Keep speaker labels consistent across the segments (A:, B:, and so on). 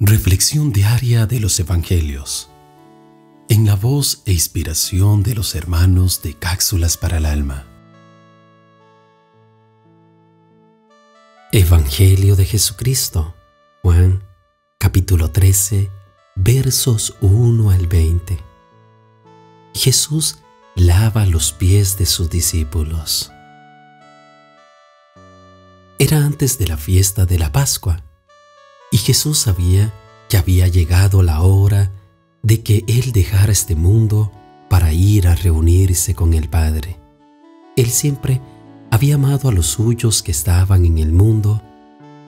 A: Reflexión diaria de los Evangelios, en la voz e inspiración de los hermanos de Cápsulas para el Alma. Evangelio de Jesucristo, Juan, capítulo 13, versos 1 al 20. Jesús lava los pies de sus discípulos. Era antes de la fiesta de la Pascua, y Jesús sabía que había llegado la hora de que Él dejara este mundo para ir a reunirse con el Padre. Él siempre había amado a los suyos que estaban en el mundo,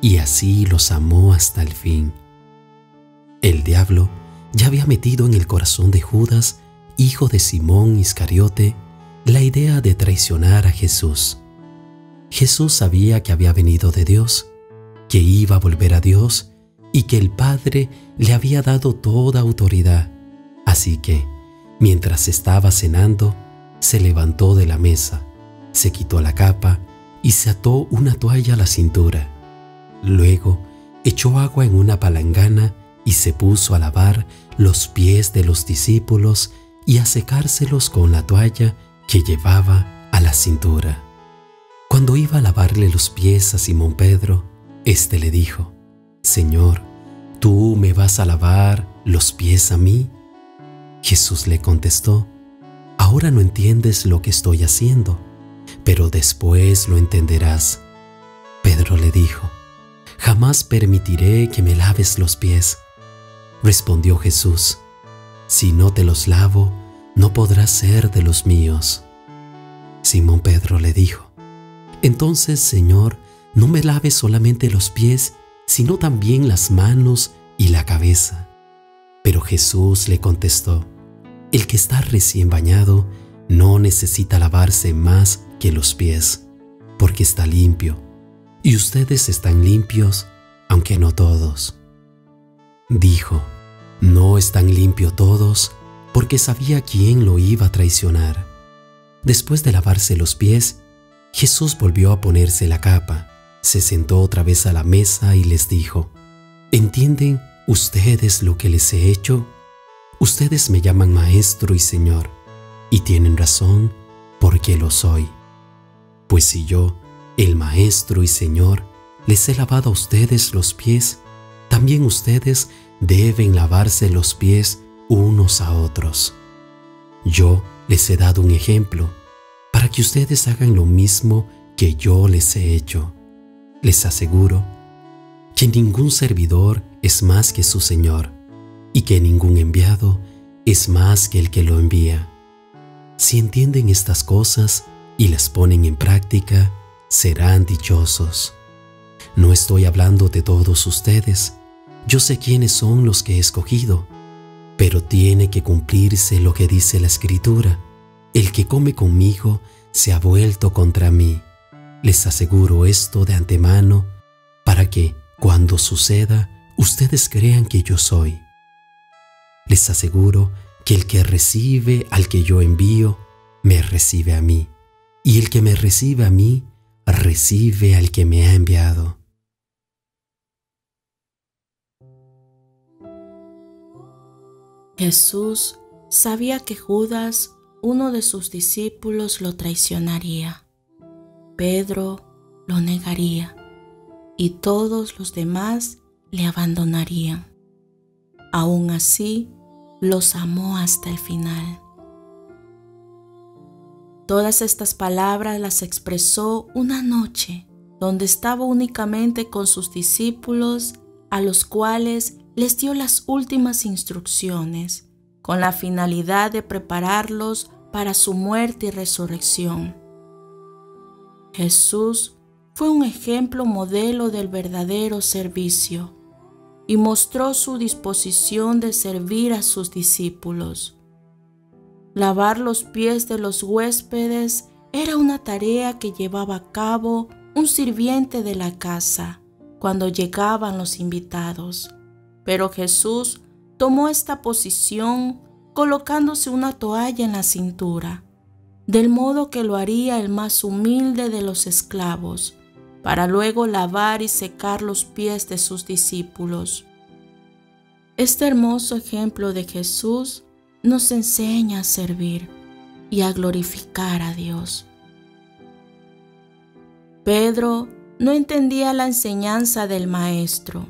A: y así los amó hasta el fin. El diablo ya había metido en el corazón de Judas, hijo de Simón Iscariote, la idea de traicionar a Jesús. Jesús sabía que había venido de Dios, que iba a volver a Dios y que el Padre le había dado toda autoridad. Así que, mientras estaba cenando, se levantó de la mesa, se quitó la capa y se ató una toalla a la cintura. Luego, echó agua en una palangana y se puso a lavar los pies de los discípulos y a secárselos con la toalla que llevaba a la cintura. Cuando iba a lavarle los pies a Simón Pedro, éste le dijo: «Señor, ¿tú me vas a lavar los pies a mí?» Jesús le contestó: «Ahora no entiendes lo que estoy haciendo, pero después lo entenderás». Pedro le dijo: «Jamás permitiré que me laves los pies». Respondió Jesús: «Si no te los lavo, no podrás ser de los míos». Simón Pedro le dijo: «Entonces, Señor, no me laves solamente los pies, sino también las manos y la cabeza». Pero Jesús le contestó: «El que está recién bañado no necesita lavarse más que los pies, porque está limpio, y ustedes están limpios, aunque no todos». Dijo: «No están limpios todos», porque sabía quién lo iba a traicionar. Después de lavarse los pies, Jesús volvió a ponerse la capa, se sentó otra vez a la mesa y les dijo: «¿Entienden ustedes lo que les he hecho? Ustedes me llaman Maestro y Señor, y tienen razón, porque lo soy. Pues si yo, el Maestro y Señor, les he lavado a ustedes los pies, también ustedes deben lavarse los pies unos a otros. Yo les he dado un ejemplo, para que ustedes hagan lo mismo que yo les he hecho. Les aseguro que ningún servidor es más que su Señor, y que ningún enviado es más que el que lo envía. Si entienden estas cosas y las ponen en práctica, serán dichosos. No estoy hablando de todos ustedes. Yo sé quiénes son los que he escogido, pero tiene que cumplirse lo que dice la Escritura: el que come conmigo se ha vuelto contra mí. Les aseguro esto de antemano, para que, cuando suceda, ustedes crean que yo soy. Les aseguro que el que recibe al que yo envío, me recibe a mí, y el que me recibe a mí, recibe al que me ha enviado».
B: Jesús sabía que Judas, uno de sus discípulos, lo traicionaría. Pedro lo negaría y todos los demás le abandonarían. Aún así, los amó hasta el final. Todas estas palabras las expresó una noche donde estaba únicamente con sus discípulos, a los cuales les dio las últimas instrucciones, con la finalidad de prepararlos para su muerte y resurrección. Jesús fue un ejemplo modelo del verdadero servicio y mostró su disposición de servir a sus discípulos. Lavar los pies de los huéspedes era una tarea que llevaba a cabo un sirviente de la casa cuando llegaban los invitados. Pero Jesús tomó esta posición colocándose una toalla en la cintura, del modo que lo haría el más humilde de los esclavos, para luego lavar y secar los pies de sus discípulos. Este hermoso ejemplo de Jesús nos enseña a servir y a glorificar a Dios. Pedro no entendía la enseñanza del Maestro,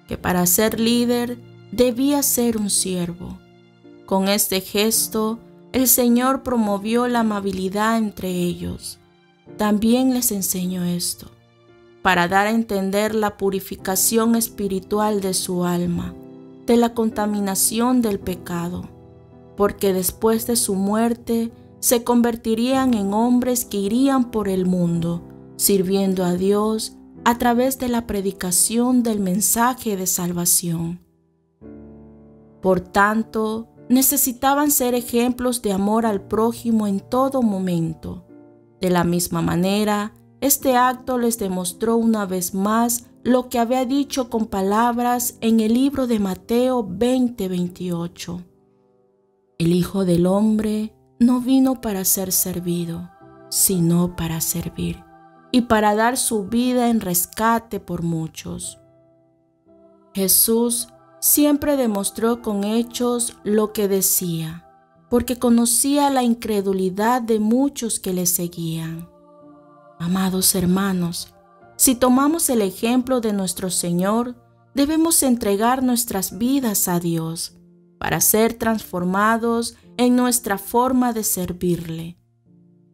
B: que para ser líder debía ser un siervo. Con este gesto, el Señor promovió la amabilidad entre ellos. También les enseñó esto, para dar a entender la purificación espiritual de su alma, de la contaminación del pecado, porque después de su muerte se convertirían en hombres que irían por el mundo, sirviendo a Dios a través de la predicación del mensaje de salvación. Por tanto, necesitaban ser ejemplos de amor al prójimo en todo momento. De la misma manera, este acto les demostró una vez más lo que había dicho con palabras en el libro de Mateo 20:28. El Hijo del Hombre no vino para ser servido, sino para servir, y para dar su vida en rescate por muchos. Jesús siempre demostró con hechos lo que decía, porque conocía la incredulidad de muchos que le seguían. Amados hermanos, si tomamos el ejemplo de nuestro Señor, debemos entregar nuestras vidas a Dios para ser transformados en nuestra forma de servirle,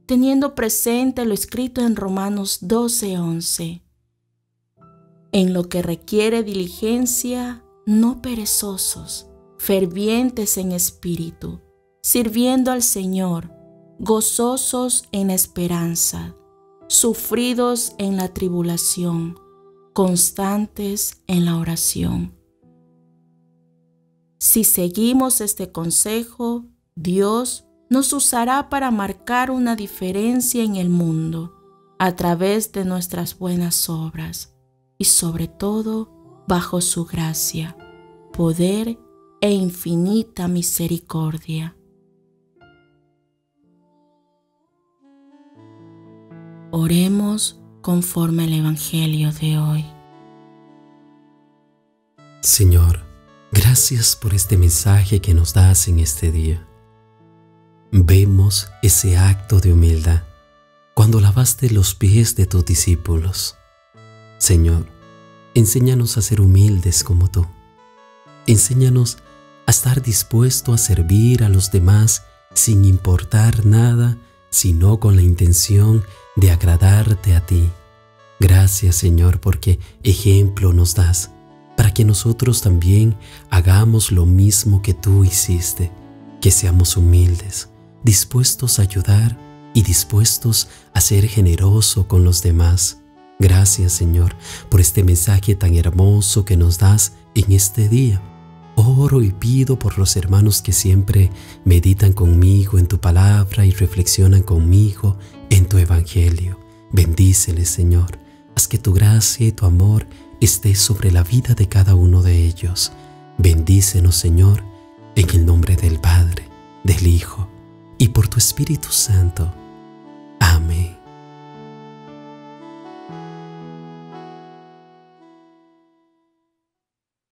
B: teniendo presente lo escrito en Romanos 12:11. En lo que requiere diligencia, no perezosos, fervientes en espíritu, sirviendo al Señor, gozosos en esperanza, sufridos en la tribulación, constantes en la oración. Si seguimos este consejo, Dios nos usará para marcar una diferencia en el mundo a través de nuestras buenas obras y sobre todo bajo su gracia, poder e infinita misericordia. Oremos conforme al Evangelio de hoy.
A: Señor, gracias por este mensaje que nos das en este día. Vemos ese acto de humildad cuando lavaste los pies de tus discípulos. Señor, enséñanos a ser humildes como tú. Enséñanos a estar dispuesto a servir a los demás sin importar nada, sino con la intención de agradarte a ti. Gracias, Señor, porque ejemplo nos das para que nosotros también hagamos lo mismo que tú hiciste, que seamos humildes, dispuestos a ayudar y dispuestos a ser generosos con los demás. Gracias, Señor, por este mensaje tan hermoso que nos das en este día. Oro y pido por los hermanos que siempre meditan conmigo en tu palabra y reflexionan conmigo en tu evangelio. Bendíceles, Señor. Haz que tu gracia y tu amor esté sobre la vida de cada uno de ellos. Bendícenos, Señor, en el nombre del Padre, del Hijo y por tu Espíritu Santo.